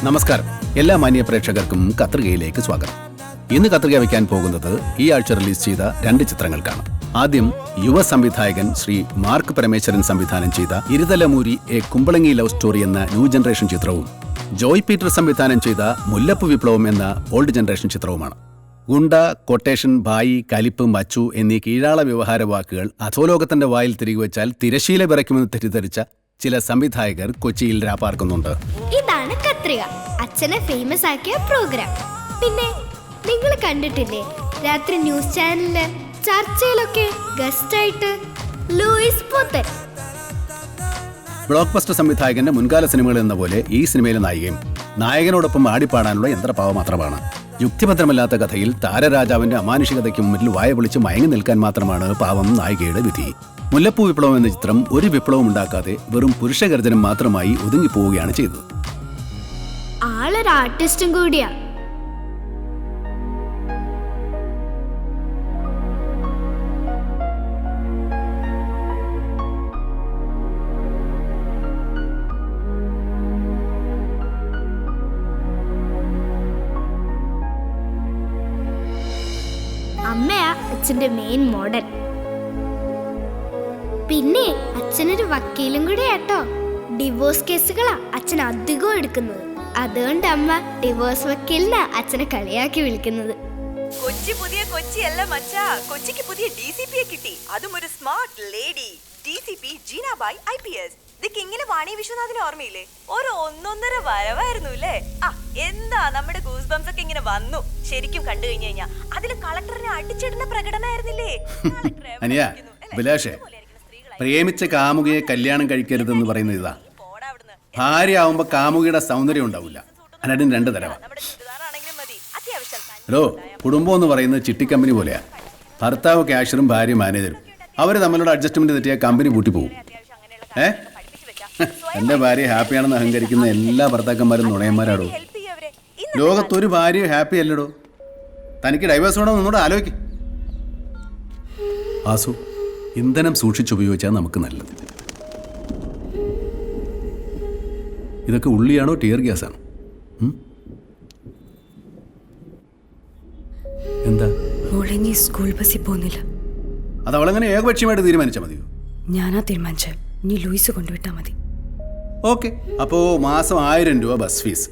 നമസ്കാരം. എല്ലാ മാന്യ പ്രേക്ഷകർക്കും കത്രികയിലേക്ക് സ്വാഗതം. ഇന്ന് കത്രിക വയ്ക്കാൻ പോകുന്നത് ഈ ആഴ്ച റിലീസ് ചെയ്ത 2 ചിത്രങ്ങൾക്കാണ്. ആദ്യം യുവ സംവിധായകൻ ശ്രീ മാർക്ക് പരമേശ്വരൻ സംവിധാനം ചെയ്ത ഇരുതലമൂരി എ കുമ്പളങ്ങി ലവ് സ്റ്റോറി എന്ന ന്യൂ ജനറേഷൻ ചിത്രവും ജോയ് പീറ്റർ സംവിധാനം ചെയ്ത മുല്ലപ്പൂ വിപ്ലവം എന്ന ഓൾഡ് ജനറേഷൻ ചിത്രവുമാണ്. ഗുണ്ട, കൊട്ടേഷൻ, ഭായി, കലിപ്പ്, മച്ചു എന്നീ കീഴാള വ്യവഹാര വാക്കുകൾ അധോലോകത്തിന്റെ വായിൽ തിരികെ വെച്ചാൽ തിരശീല വിറയ്ക്കുമെന്ന് തെറ്റിദ്ധരിച്ച ചില സംവിധായകർ കൊച്ചിയിൽ രാപ്പാർക്കുന്നുണ്ട്. ഇതാണ് കത്രിക, അച്ഛനെ ഫേമസ് ആക്കിയ പ്രോഗ്രാം. പിന്നെ നിങ്ങൾ കണ്ടിട്ടില്ലേ രാത്രി ന്യൂസ് ചാനലില് ചർച്ചയിലൊക്കെ ഗസ്റ്റ് ആയിട്ട് ലൂയിസ് പോത്തൻ. ബ്ലോക്ക് ബസ്റ്റർ സംവിധായകന്റെ മുൻകാല സിനിമകൾ എന്ന പോലെ ഈ സിനിമയിലെ നായികയും നായകനോടൊപ്പം ആടിപ്പാടാനുള്ള യന്ത്രപാവ മാത്രമാണ്. യുക്തിഭദ്രമല്ലാത്ത കഥയിൽ താരരാജാവിന്റെ അമാനുഷികതയ്ക്ക് മുന്നിൽ വായ പൊളിച്ച് മയങ്ങി നിൽക്കാൻ മാത്രമാണ് പാവം നായികയുടെ വിധി. മുല്ലപ്പൂ വിപ്ലവം എന്ന ചിത്രം ഒരു വിപ്ലവം ഉണ്ടാക്കാതെ വെറും പുരുഷഗർജനം മാത്രമായി ഒതുങ്ങിപ്പോവുകയാണ് ചെയ്തത്. ആളൊരു ആർട്ടിസ്റ്റും കൂടിയാ. അമ്മയാ അച്ഛന്റെ മെയിൻ മോഡൽ. പിന്നെ അച്ഛനൊരു വക്കീലും കൂടെ ആട്ടോ. ഡിവോഴ്സ് കേസുകളാ അച്ഛൻ അധികം എടുക്കുന്നത്. അതുകൊണ്ട് അമ്മ ഡിവോഴ്സ് വക്കീലിനാ അച്ഛനെ കളിയാക്കി വിളിക്കുന്നത്. കൊച്ചി പുതിയ കൊച്ചിയല്ല മച്ചാ, കൊച്ചിക്ക് പുതിയ DCPയെ കിട്ടി, അതും ഒരു സ്മാർട്ട് ലേഡി. DCP ജീനാബായ് IPS. ഇത് കിങ്ങിലെ വാണി വിശ്വനാഥിന് ഓർമ്മയില്ലേ? ഒരു ഒന്നൊന്നര വരവായിരുന്നു അല്ലേ? എന്താ നമ്മുടെ ഗൂസ് ബംസ് ഒക്കെ ഇങ്ങനെ വന്നു. ശരിക്കും കണ്ടു കഴിഞ്ഞു കഴിഞ്ഞാ അതില് കളക്ടറിനെ അടിച്ചിടുന്ന പ്രകടനമായിരുന്നില്ലേ? അനിയ അഭിലാഷേ, പ്രേമിച്ച കാമുകയെ കല്യാണം കഴിക്കരുതെന്ന് പറയുന്നത് ഇതാ. ഭാര്യ ആവുമ്പോ കാമുകിയുടെ സൗന്ദര്യം ഉണ്ടാവില്ല. അതിന് 2 തരമാണ്. ഹലോ, കുടുംബം എന്ന് പറയുന്നത് ചിട്ടിക്കമ്പനി പോലെയാ. ഭർത്താവ് ക്യാഷറും ഭാര്യ മാനേജറും. അവര് തമ്മിലുള്ള അഡ്ജസ്റ്റ്മെന്റ് തെറ്റിയാൽ കമ്പനി പൂട്ടിപ്പോകും. എന്റെ ഭാര്യ ഹാപ്പിയാണെന്ന് അഹങ്കരിക്കുന്ന എല്ലാ ഭർത്താക്കന്മാരും നുണയന്മാരാടോ. ലോകത്തൊരു ഭാര്യ ഹാപ്പി അല്ലടോ. തനിക്ക് ഡൈവേഴ്സ് വേണോ എന്നോട് ആലോചിക്കും. ആസു, ഇന്ധനം സൂക്ഷിച്ചുപയോഗിച്ചാൽ നമുക്ക് നല്ലത്. ഇതൊക്കെ ഉള്ളിയാണോ ടിയർ ഗ്യാസാണോ? എന്താ മോളെ, നീ സ്കൂൾ ബസ്സിൽ പോകുന്നില്ല? അത് അവളങ്ങനെ ഏകപക്ഷീയമായിട്ട് തീരുമാനിച്ചാൽ മതിയോ? ഞാനാ തീരുമാനിച്ച. നീ ലൂയിസ് കൊണ്ടുവിട്ടാൽ മതി. ഓക്കെ. അപ്പോൾ മാസം 1000 രൂപ ബസ് ഫീസ്,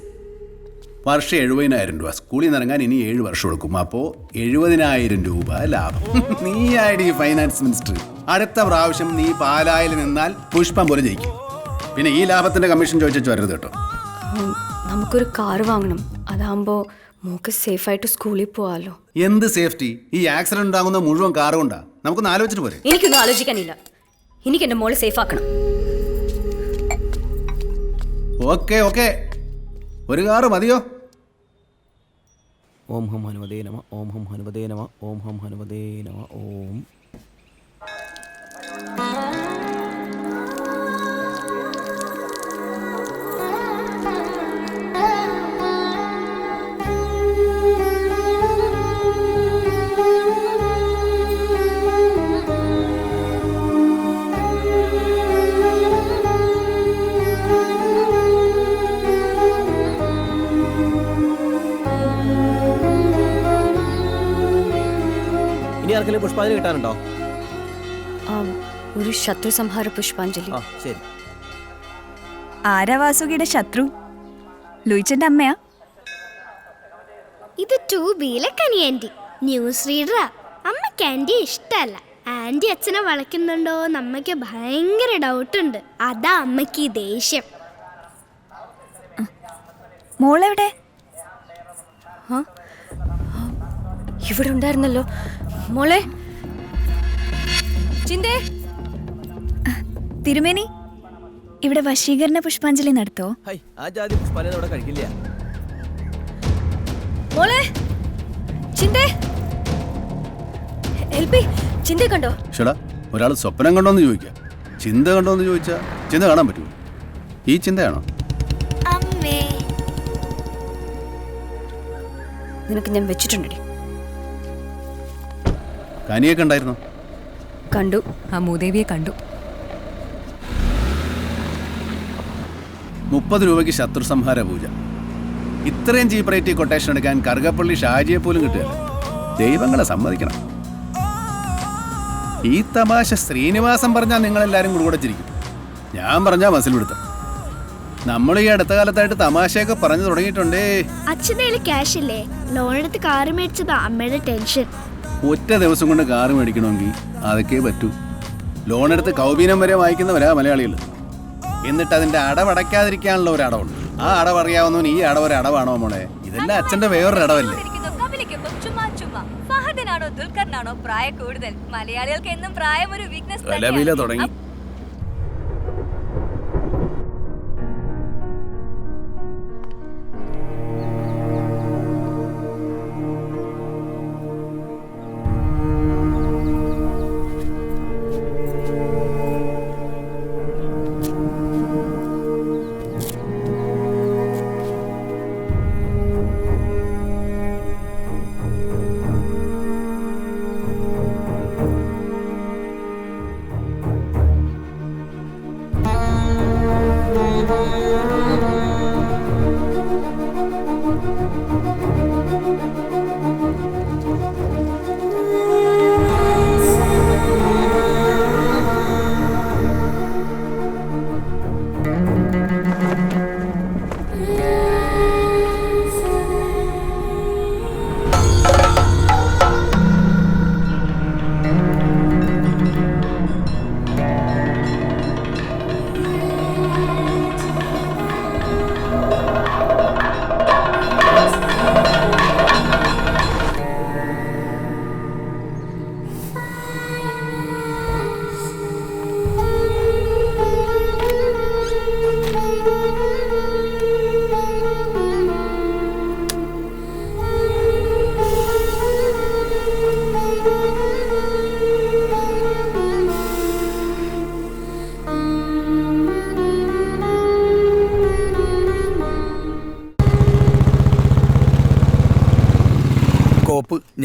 വർഷം 70,000 രൂപ. സ്കൂളിൽ നിന്ന് ഇറങ്ങാൻ ഇനി 7 വർഷം എടുക്കും. അപ്പോൾ 70,000 രൂപ ലാഭം. നീ ആയിട്ട് ഈ ഫൈനാൻസ് മിനിസ്റ്റർ. അടുത്ത പ്രാവശ്യം നീ പാലായിൽ നിന്നാൽ പുഷ്പം പോലെ ജയിക്കും. പിന്നെ ഈ ലാഭത്തിന്റെ കമ്മീഷൻ ചോദിച്ചു വരരുത് കേട്ടോ. നമുക്കൊരു കാർ വാങ്ങണം. അതാകുമ്പോ മോക്ക് സേഫായിട്ട് സ്കൂളിൽ പോവാലോ. എന്ത് സേഫ്റ്റി? ഈ ആക്സിഡന്റ് ഉണ്ടാകുന്ന മുഴുവൻ കാർ കൊണ്ടാ. നമുക്കൊന്ന് ആലോചിച്ചിട്ട് പോരെ? എനിക്കൊന്നും ആലോചിക്കാനില്ല. എനിക്ക് എന്റെ മോളെ സേഫ് ആക്കണം. ഓക്കെ ഓക്കെ, ഒരു കാറ് മതിയോ? ഓം ഹം ഹനുമതേ നമ, ഓം ഹം ഹനുമതേ നമ, ഓം ഹം ഹനുമതേ നമ, ഓം. ഇനി ആർക്കെങ്കിലും പുഷ്പാഞ്ജലി കിട്ടാനുണ്ടോ? ഒരു ശത്രു സംഹാര പുഷ്പാഞ്ജലി. ശരി. ആരാ വാസുകിയുടെ ശത്രു? ലൂയിച്ചന്റെ അമ്മയാ? ഇത് 2Bയിലെ കനി ആന്റി, ന്യൂസ് റീഡറാ. അമ്മയ്ക്ക് ആന്റി ഇഷ്ടല്ല. ആന്റി അച്ഛനെ വളയ്ക്കുന്നുണ്ടോ അമ്മയ്ക്ക് ഭയങ്കര ഡൗട്ടുണ്ട്. അതാ അമ്മയ്ക്ക് ഈ ദേഷ്യം. മോളെവിടെ? ഇവിടെ ഉണ്ടായിരുന്നല്ലോ. മോളെ ചിന്തേ. തിരുമേനി, ഇവിടെ വശീകരണ പുഷ്പാഞ്ജലി നടത്തോ? ഹൈ, ആ ജാതി പുഷ്പാഞ്ജലി അവിടെ കഴിക്കില്ല. മോളെ ചിന്തേ, എൽപി ചിന്ത കണ്ടോ? ചേടാ, ഒരാൾ സ്വപ്നം കണ്ടോന്ന് ചോദിക്കാം. ചിന്ത കണ്ടോന്ന് ചോദിച്ചാ ചിന്ത കാണാൻ പറ്റുമോ? ഈ ചിന്തയാണോ? നിനക്ക് ഞാൻ വെച്ചിട്ടുണ്ടടി. കനിയെ കണ്ടായിരുന്നോ? കണ്ടു. ആ മൂദേവിയെ കണ്ടു. 30 രൂപയ്ക്ക് ശത്രു സംഹാര പൂജ. ഇത്രയും ചീപ്പ് റേറ്റ് കൊട്ടേഷൻ എടുക്കാൻ കറുകപ്പള്ളി ഷാജിയെ പോലും കിട്ടുകയില്ല. ദൈവങ്ങളെ സമ്മതിക്കണം. ഈ തമാശ ശ്രീനിവാസൻ പറഞ്ഞാൽ നിങ്ങളെല്ലാവരും കൂടെ ചിരിക്കും. ഞാൻ പറഞ്ഞാൽ മസിൽ പിടുത്തം. നമ്മൾ ഈ അടുത്ത കാലത്തായിട്ട് തമാശയൊക്കെ പറഞ്ഞു തുടങ്ങിയിട്ടുണ്ടേ. അച്ഛൻ്റെ കയ്യിൽ ക്യാഷ് ഇല്ലേ? ലോൺ എടുത്ത് കാറ് മേടിച്ചതാ അമ്മയുടെ ടെൻഷൻ. ഒറ്റ ദിവസം കൊണ്ട് കാറ് മേടിക്കണമെങ്കിൽ അതൊക്കെ പറ്റൂ. ലോൺ എടുത്ത് കൗബീനം വരെ വായിക്കുന്നവരാ മലയാളികൾ. എന്നിട്ട് അതിന്റെ അടവടയ്ക്കാതിരിക്കാനുള്ള ഒരു അടവുണ്ട്. ആ അടവറിയാവുന്നവൻ ഈ അടവൊരു അടവാണോ മോളെ? ഇതെല്ലാം അച്ഛന്റെ വേറൊരു അടവല്ലേ? ഫഹദിനാണോ ദുൽഖറിനാണോ പ്രായം കൂടുതൽ? മലയാളികൾക്ക് എന്നും പ്രായം ഒരു വീക്ക്നെസ് വില തുടങ്ങി.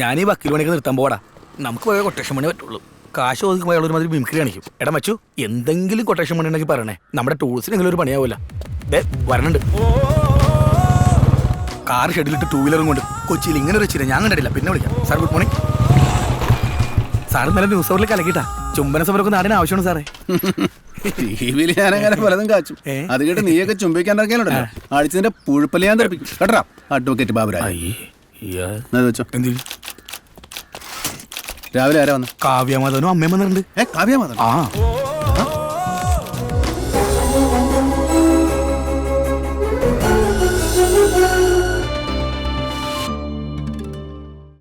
ഞാൻ ഈ വക്കീൽ പണിക്ക് നിർത്താൻ പോടാ. നമുക്ക് പോയ കൊട്ടേഷൻ പണി പറ്റുള്ളൂ. കാശ് ഒതുക്കുമ്പോൾ അയാൾ ഒരുമാതിരി മിമിക്രി കാണിക്കും. എടാ മച്ചു, എന്തെങ്കിലും കൊട്ടേഷൻ പണി ഉണ്ടെങ്കിൽ പറയണേ. നമ്മുടെ ടൂൾസിനെങ്കിലും ഒരു പണിയാവില്ല. വരണുണ്ട് കാർ ഷെഡിലിട്ട് 2 വീലറും കൊണ്ട് കൊച്ചിയിൽ ഇങ്ങനെ ഒരു ചില ഞാൻ കണ്ടിട്ടില്ല. പിന്നെ വിളിക്കാം. Sir good morning. സാർ ഇന്നലെ ന്യൂസ് അവറിൽ കലക്കിട്ടാ ചുംബന സമരമൊക്കെ നാടിന് ആവശ്യമാണ് സാറേ. ടിവിയിൽ ഞാനങ്ങനെ പലതും കാച്ചും. അത് കേട്ട് നീയൊക്കെ ചുംബിക്കാൻ ഇറങ്ങിയാലുണ്ടല്ലോ അടിച്ചതിന്റെ പുഴുപ്പല് ഞാൻ തെറിപ്പിക്കും കേട്ടോ. അഡ്വക്കേറ്റ് ബാബുരാജ് വെച്ചോ. രാവിലെ ആരാ വന്നു? കാവ്യമാധവനും അമ്മയും വന്നിട്ടുണ്ട്. കാവ്യമാധവൻ? ആ